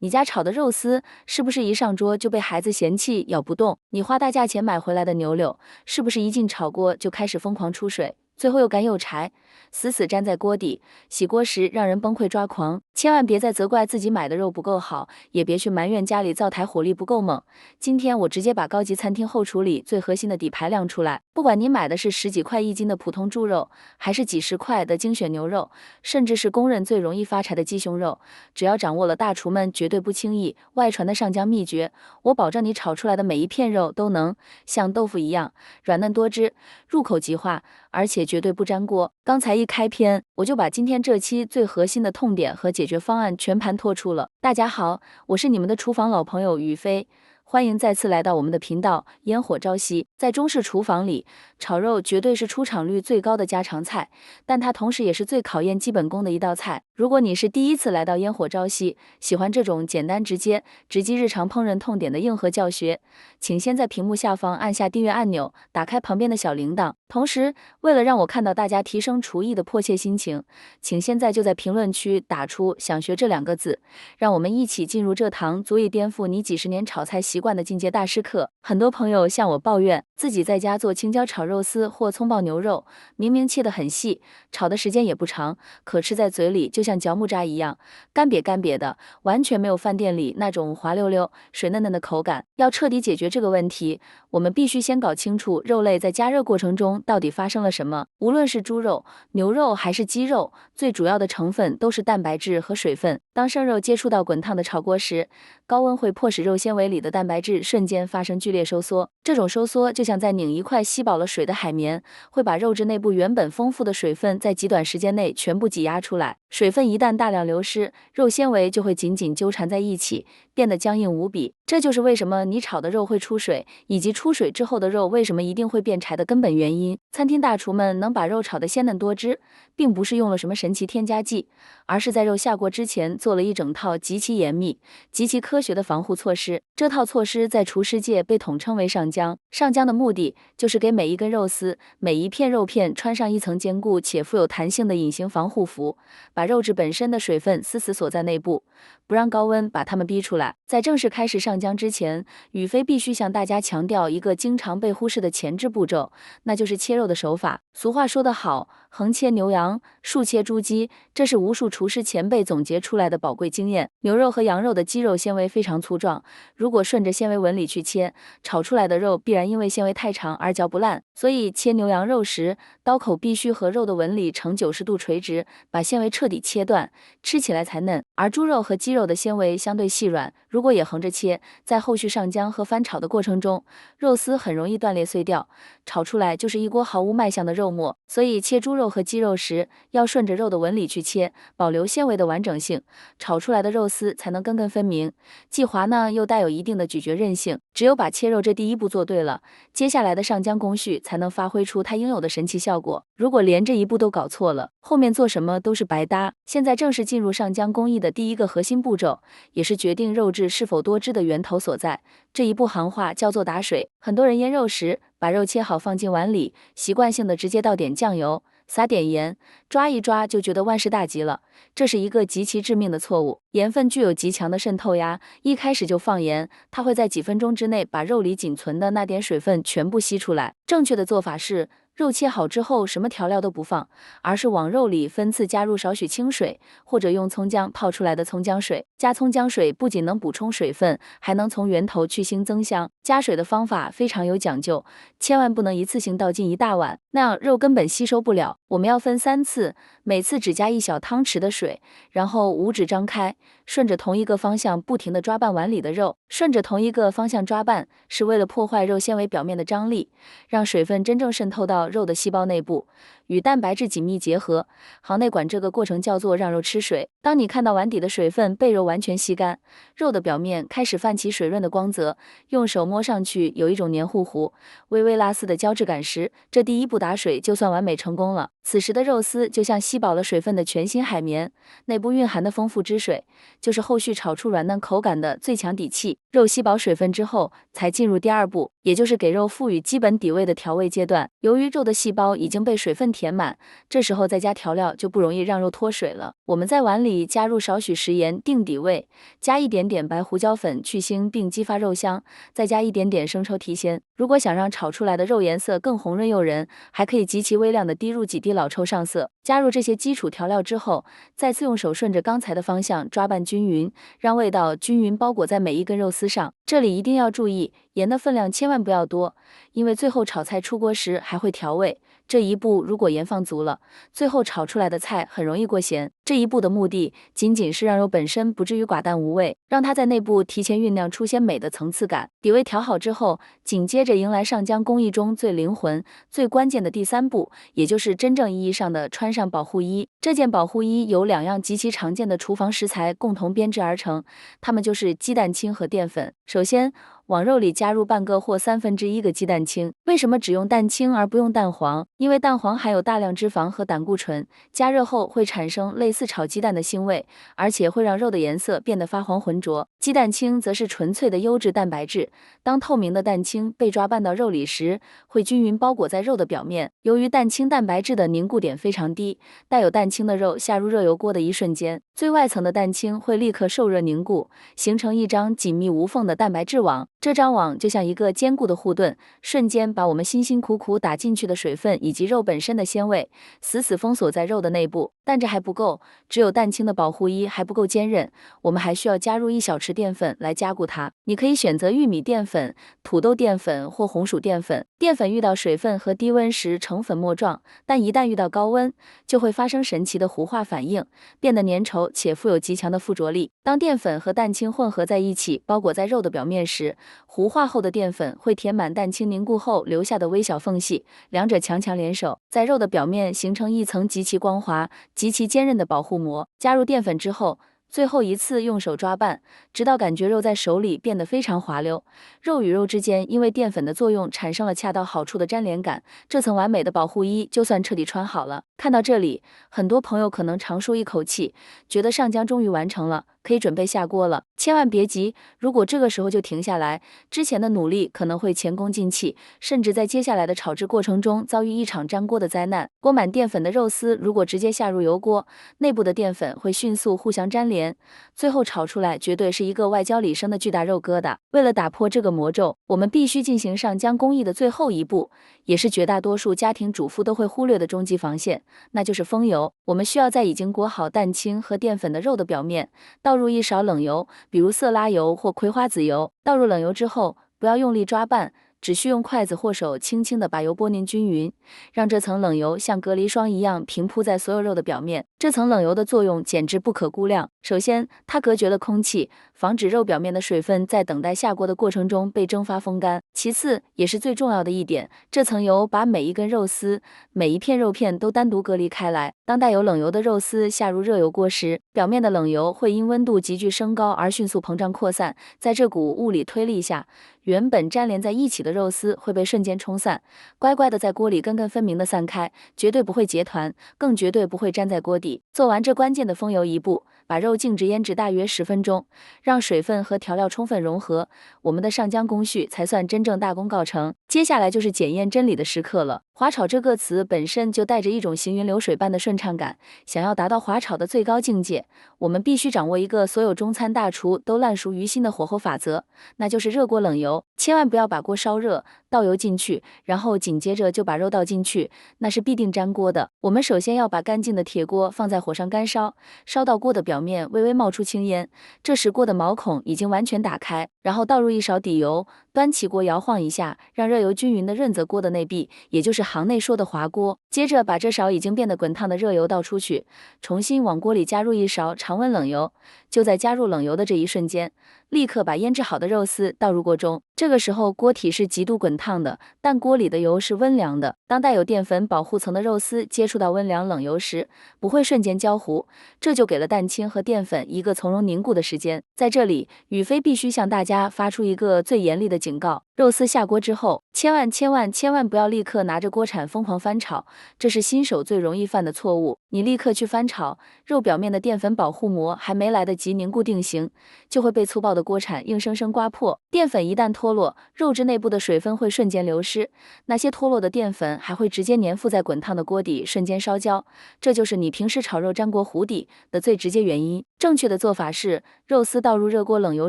你家炒的肉丝是不是一上桌就被孩子嫌弃咬不动？你花大价钱买回来的牛柳是不是一进炒锅就开始疯狂出水，最后又干又柴，死死粘在锅底，洗锅时让人崩溃抓狂？千万别再责怪自己买的肉不够好，也别去埋怨家里灶台火力不够猛。今天我直接把高级餐厅后处理最核心的底牌亮出来，不管你买的是十几块一斤的普通猪肉，还是几十块的精选牛肉，甚至是公认最容易发柴的鸡胸肉，只要掌握了大厨们绝对不轻易外传的上浆秘诀，我保证你炒出来的每一片肉都能像豆腐一样软嫩多汁，入口即化，而且绝对不粘锅。刚才一开篇，我就把今天这期最核心的痛点和解决方案全盘托出了。大家好，我是你们的厨房老朋友雨飞。欢迎再次来到我们的频道，烟火朝夕。在中式厨房里，炒肉绝对是出场率最高的家常菜，但它同时也是最考验基本功的一道菜。如果你是第一次来到烟火朝夕，喜欢这种简单直接、直击日常烹饪痛点的硬核教学，请先在屏幕下方按下订阅按钮，打开旁边的小铃铛。同时，为了让我看到大家提升厨艺的迫切心情，请现在就在评论区打出"想学"这2个字，让我们一起进入这堂足以颠覆你几十年炒菜习惯的进阶大师课。很多朋友向我抱怨，自己在家做青椒炒肉丝或葱爆牛肉，明明切得很细，炒的时间也不长，可吃在嘴里就像嚼木渣一样，干瘪干瘪的，完全没有饭店里那种滑溜溜、水嫩嫩的口感。要彻底解决这个问题，我们必须先搞清楚肉类在加热过程中到底发生了什么。无论是猪肉、牛肉还是鸡肉，最主要的成分都是蛋白质和水分。当生肉接触到滚烫的炒锅时，高温会迫使肉纤维里的蛋白质瞬间发生剧烈收缩，这种收缩就像在拧一块吸饱了水的海绵，会把肉质内部原本丰富的水分在极短时间内全部挤压出来。水分一旦大量流失，肉纤维就会紧紧纠缠在一起，变得僵硬无比。这就是为什么你炒的肉会出水，以及出水之后的肉为什么一定会变柴的根本原因。餐厅大厨们能把肉炒得鲜嫩多汁，并不是用了什么神奇添加剂，而是在肉下锅之前做了一整套极其严密、极其科学的防护措施。这套措施在厨师界被统称为上浆。上浆的目的就是给每一根肉丝、每一片肉片穿上一层坚固且富有弹性的隐形防护服，把肉质本身的水分死死锁在内部，不让高温把它们逼出来。在正式开始上浆之前，雨飞必须向大家强调一个经常被忽视的前置步骤，那就是切肉的手法。俗话说得好，横切牛羊，竖切猪鸡，这是无数厨师前辈总结出来的宝贵经验。牛肉和羊肉的肌肉纤维非常粗壮，如果顺着纤维纹理去切，炒出来的肉必然因为纤维太长而嚼不烂。所以切牛羊肉时，刀口必须和肉的纹理呈90度垂直，把纤维彻底切断，吃起来才嫩。而猪肉和鸡肉的纤维相对细软，如果也横着切，在后续上浆和翻炒的过程中，肉丝很容易断裂碎掉，炒出来就是一锅毫无卖相的肉末。所以切猪肉和鸡肉时，要顺着肉的纹理去切，保留纤维的完整性，炒出来的肉丝才能根根分明，既滑呢又带有一定的咀嚼韧性。只有把切肉这第一步做对了，接下来的上浆工序才能发挥出它应有的神奇效果。如果连这一步都搞错了，后面做什么都是白搭。现在正是进入上浆工艺的第一个核心步骤，也是决定肉质是否多汁的源头所在。这一步行话叫做打水。很多人腌肉时，把肉切好放进碗里，习惯性的直接倒点酱油，撒点盐，抓一抓就觉得万事大吉了。这是一个极其致命的错误。盐分具有极强的渗透压，一开始就放盐，它会在几分钟之内把肉里仅存的那点水分全部吸出来。正确的做法是，肉切好之后什么调料都不放，而是往肉里分次加入少许清水，或者用葱姜泡出来的葱姜水。加葱姜水不仅能补充水分，还能从源头去腥增香。加水的方法非常有讲究，千万不能一次性倒进1大碗，那样肉根本吸收不了。我们要分3次，每次只加1小汤匙的水，然后5指张开，顺着同一个方向不停地抓拌碗里的肉。顺着同一个方向抓拌，是为了破坏肉纤维表面的张力，让水分真正渗透到肉的细胞内部，与蛋白质紧密结合。行内管这个过程叫做让肉吃水。当你看到碗底的水分被肉完全吸干，肉的表面开始泛起水润的光泽，用手摸上去有一种黏糊糊、微微拉丝的胶质感时，这第一步打水就算完美成功了。此时的肉丝就像吸饱了水分的全新海绵，内部蕴含的丰富汁水，就是后续炒出软嫩口感的最强底气。肉吸饱水分之后，才进入第二步，也就是给肉赋予基本底味的调味阶段。由于肉的细胞已经被水分填满，这时候再加调料就不容易让肉脱水了。我们在碗里加入少许食盐定底味，加一点点白胡椒粉去腥并激发肉香，再加一点点生抽提鲜。如果想让炒出来的肉颜色更红润诱人，还可以极其微量的滴入几滴老抽上色。加入这些基础调料之后，再次用手顺着刚才的方向抓拌均匀，让味道均匀包裹在每一根肉丝上。这里一定要注意，盐的分量千万不要多，因为最后炒菜出锅时还会调味。这一步如果盐放足了，最后炒出来的菜很容易过咸。这一步的目的仅仅是让肉本身不至于寡淡无味，让它在内部提前酝酿出鲜美的层次感。底味调好之后，紧接着迎来上浆工艺中最灵魂、最关键的第三步，也就是真正意义上的穿上保护衣。这件保护衣由2样极其常见的厨房食材共同编制而成，它们就是鸡蛋清和淀粉。首先，往肉里加入半个或1/3个鸡蛋清。为什么只用蛋清而不用蛋黄？因为蛋黄含有大量脂肪和胆固醇，加热后会产生类似炒鸡蛋的腥味，而且会让肉的颜色变得发黄浑浊。鸡蛋清则是纯粹的优质蛋白质，当透明的蛋清被抓拌到肉里时，会均匀包裹在肉的表面。由于蛋清蛋白质的凝固点非常低，带有蛋清的肉下入热油锅的一瞬间，最外层的蛋清会立刻受热凝固，形成一张紧密无缝的蛋白质网。这张网就像一个坚固的护盾，瞬间把我们辛辛苦苦打进去的水分以及肉本身的鲜味死死封锁在肉的内部。但这还不够，只有蛋清的保护衣还不够坚韧，我们还需要加入1小匙淀粉来加固它。你可以选择玉米淀粉、土豆淀粉或红薯淀粉。淀粉遇到水分和低温时呈粉末状，但一旦遇到高温，就会发生神奇的糊化反应，变得粘稠且富有极强的附着力。当淀粉和蛋清混合在一起，包裹在肉的表面时，糊化后的淀粉会填满蛋清凝固后留下的微小缝隙，两者强强联手，在肉的表面形成一层极其光滑、极其坚韧的保护膜。加入淀粉之后，最后一次用手抓拌，直到感觉肉在手里变得非常滑溜。肉与肉之间因为淀粉的作用产生了恰到好处的粘连感，这层完美的保护衣就算彻底穿好了。看到这里，很多朋友可能长舒一口气，觉得上浆终于完成了，可以准备下锅了。千万别急，如果这个时候就停下来，之前的努力可能会前功尽弃，甚至在接下来的炒制过程中遭遇一场粘锅的灾难。裹满淀粉的肉丝如果直接下入油锅，内部的淀粉会迅速互相粘连，最后炒出来绝对是一个外焦里生的巨大肉疙瘩。为了打破这个魔咒，我们必须进行上浆工艺的最后一步，也是绝大多数家庭主妇都会忽略的终极防线，那就是封油。我们需要在已经裹好蛋清和淀粉的肉的表面倒入1勺冷油，比如色拉油或葵花籽油。倒入冷油之后，不要用力抓拌，只需用筷子或手轻轻地把油拨捻均匀，让这层冷油像隔离霜一样平铺在所有肉的表面。这层冷油的作用简直不可估量。首先，它隔绝了空气，防止肉表面的水分在等待下锅的过程中被蒸发风干。其次，也是最重要的一点，这层油把每一根肉丝、每一片肉片都单独隔离开来。当带有冷油的肉丝下入热油锅时，表面的冷油会因温度急剧升高而迅速膨胀扩散，在这股物理推力下，原本粘连在一起的肉丝会被瞬间冲散，乖乖的在锅里根根分明的散开，绝对不会结团，更绝对不会粘在锅底。做完这关键的封油一步，把肉静置腌制大约10分钟，让水分和调料充分融合，我们的上浆工序才算真正大功告成。接下来就是检验真理的时刻了。滑炒这个词本身就带着一种行云流水般的顺畅感，想要达到滑炒的最高境界，我们必须掌握一个所有中餐大厨都烂熟于心的火候法则，那就是热锅冷油。千万不要把锅烧热，倒油进去，然后紧接着就把肉倒进去，那是必定粘锅的。我们首先要把干净的铁锅放在火上干烧，烧到锅的表面微微冒出青烟，这时锅的毛孔已经完全打开，然后倒入1勺底油，端起锅摇晃一下，让热油均匀地润泽锅的内壁，也就是行内说的滑锅。接着把这勺已经变得滚烫的热油倒出去，重新往锅里加入1勺常温冷油。就在加入冷油的这一瞬间，立刻把腌制好的肉丝倒入锅中。这个时候锅体是极度滚烫的，但锅里的油是温凉的。当带有淀粉保护层的肉丝接触到温凉冷油时，不会瞬间焦糊，这就给了蛋清和淀粉一个从容凝固的时间。在这里，宇飞必须向大家发出一个最严厉的警告：肉丝下锅之后，千万不要立刻拿着锅铲疯狂翻炒，这是新手最容易犯的错误。你立刻去翻炒，肉表面的淀粉保护膜还没来得及凝固定型，就会被粗暴的锅铲硬生生刮破。淀粉一旦脱落，肉质内部的水分会瞬间流失，那些脱落的淀粉还会直接粘附在滚烫的锅底，瞬间烧焦。这就是你平时炒肉粘锅糊底的最直接原因。正确的做法是，肉丝倒入热锅冷油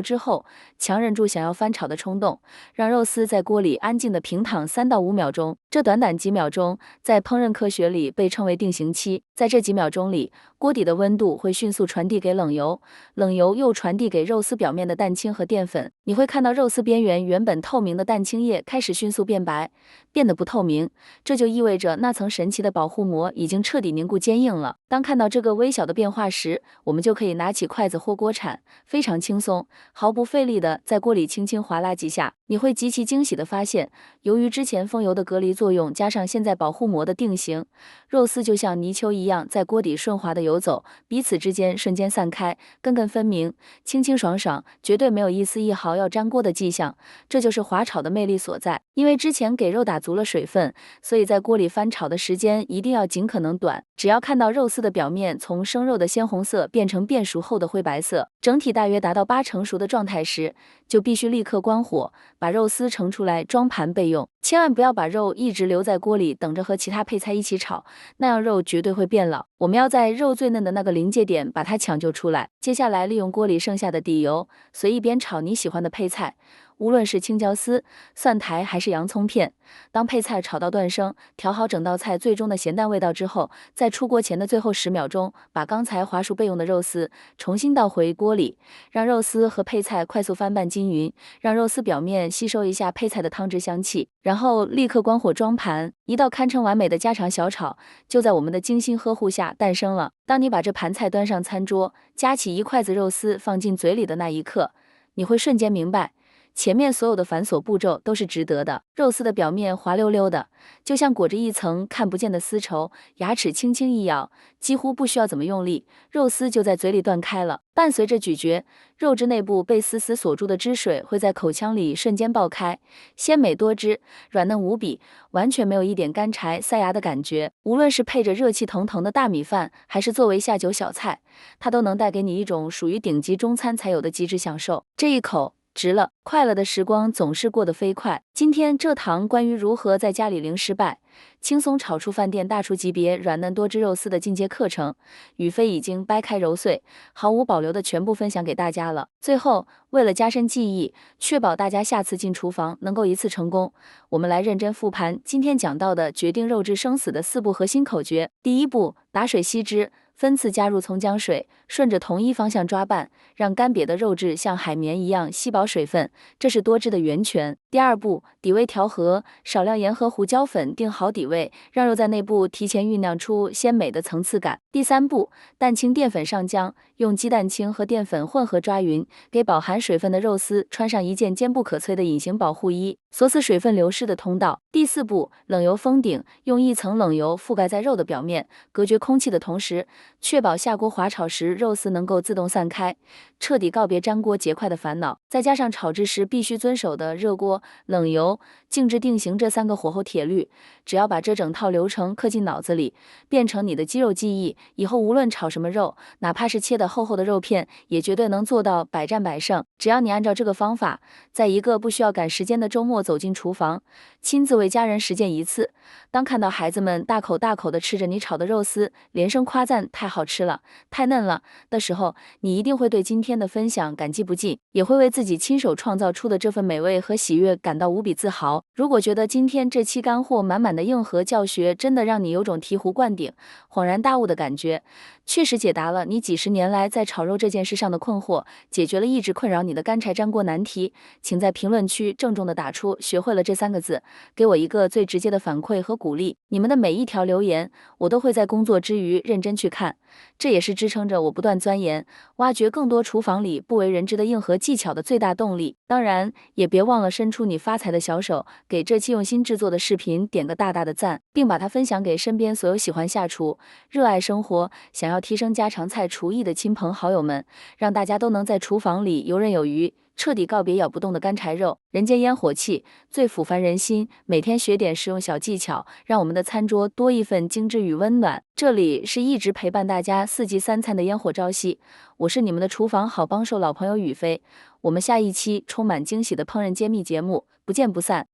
之后，强忍住想要翻炒的冲动，让肉丝在锅里安静的平躺3到5秒钟。这短短几秒钟，在烹饪科学里被称为定型期。在这几秒钟里，锅底的温度会迅速传递给冷油，冷油又传递给肉丝表面的蛋清和淀粉。你会看到肉丝边缘原本透明的蛋清液开始迅速变白，变得不透明，这就意味着那层神奇的保护膜已经彻底凝固坚硬了。当看到这个微小的变化时，我们就可以拿起筷子或锅铲，非常轻松，毫不费力的在锅里轻轻划拉几下。你会极其惊喜的发现，由于之前风油的隔离作用，加上现在保护膜的定型，肉丝就像泥鳅一样在锅底顺滑的游走，彼此之间瞬间散开，根根分明，清清爽爽，绝对没有一丝一毫要粘锅的迹象。这就是滑炒的魅力所在。因为之前给肉打足了水分，所以在锅里翻炒的时间一定要尽可能短。只要看到肉丝的表面从生肉的鲜红色变成变熟后的灰白色，整体大约达到8成熟的状态时，就必须立刻关火，把肉丝盛出来装盘备用。千万不要把肉一直留在锅里等着和其他配菜一起炒，那样肉绝对会变老。我们要在肉最嫩的那个临界点把它抢救出来。接下来利用锅里剩下的底油，随意煸炒你喜欢的配菜，无论是青椒丝、蒜苔还是洋葱片。当配菜炒到断生，调好整道菜最终的咸淡味道之后，在出锅前的最后10秒钟，把刚才滑熟备用的肉丝重新倒回锅里，让肉丝和配菜快速翻拌均匀，让肉丝表面吸收一下配菜的汤汁香气，然后立刻关火装盘。一道堪称完美的家常小炒就在我们的精心呵护下诞生了。当你把这盘菜端上餐桌，夹起一筷子肉丝放进嘴里的那一刻，你会瞬间明白，前面所有的繁琐步骤都是值得的。肉丝的表面滑溜溜的，就像裹着一层看不见的丝绸，牙齿轻轻一咬，几乎不需要怎么用力，肉丝就在嘴里断开了。伴随着咀嚼，肉质内部被死死锁住的汁水会在口腔里瞬间爆开，鲜美多汁，软嫩无比，完全没有一点干柴塞牙的感觉。无论是配着热气腾腾的大米饭，还是作为下酒小菜，它都能带给你一种属于顶级中餐才有的极致享受。这一口值了，快乐的时光总是过得飞快。今天这堂关于如何在家里零失败，轻松炒出饭店大厨级别软嫩多汁肉丝的进阶课程，宇飞已经掰开揉碎，毫无保留的全部分享给大家了。最后，为了加深记忆，确保大家下次进厨房能够一次成功，我们来认真复盘今天讲到的决定肉质生死的4步核心口诀。第一步，打水吸汁，分次加入葱姜水，顺着同一方向抓拌，让干瘪的肉质像海绵一样吸饱水分，这是多汁的源泉。第二步，底味调和，少量盐和胡椒粉定好底味，让肉在内部提前酝酿出鲜美的层次感。第三步，蛋清淀粉上浆，用鸡蛋清和淀粉混合抓匀，给饱含水分的肉丝穿上一件坚不可摧的隐形保护衣，锁死水分流失的通道。第四步，冷油封顶，用一层冷油覆盖在肉的表面，隔绝空气的同时，确保下锅滑炒时肉丝能够自动散开，彻底告别粘锅结块的烦恼。再加上炒制时必须遵守的热锅、冷油、静置定型这3个火候铁律，只要把这整套流程刻进脑子里，变成你的肌肉记忆，以后无论炒什么肉，哪怕是切得厚厚的肉片，也绝对能做到百战百胜。只要你按照这个方法，在一个不需要赶时间的周末走进厨房，亲自为家人实践一次，当看到孩子们大口大口地吃着你炒的肉丝，连声夸赞太好吃了，太嫩了的时候，你一定会对今天的分享感激不尽，也会为自己亲手创造出的这份美味和喜悦感到无比自豪。如果觉得今天这期干货满满的硬核教学真的让你有种醍醐灌顶、恍然大悟的感觉，确实解答了你几十年来在炒肉这件事上的困惑，解决了一直困扰你的干柴粘锅难题，请在评论区郑重地打出学会了这3个字，给我一个最直接的反馈和鼓励。你们的每一条留言，我都会在工作之余认真去看，这也是支撑着我不断钻研、挖掘更多厨房里不为人知的硬核技巧的最大动力。当然，也别忘了伸出你发财的小手，给这期用心制作的视频点个大大的赞，并把它分享给身边所有喜欢下厨、热爱生活、想要提升家常菜厨艺的亲朋好友们，让大家都能在厨房里游刃有余，彻底告别咬不动的干柴肉。人间烟火气最抚凡人心，每天学点实用小技巧，让我们的餐桌多一份精致与温暖。这里是一直陪伴大家4季3餐的烟火朝夕，我是你们的厨房好帮手老朋友雨飞。我们下一期充满惊喜的烹饪揭秘节目不见不散。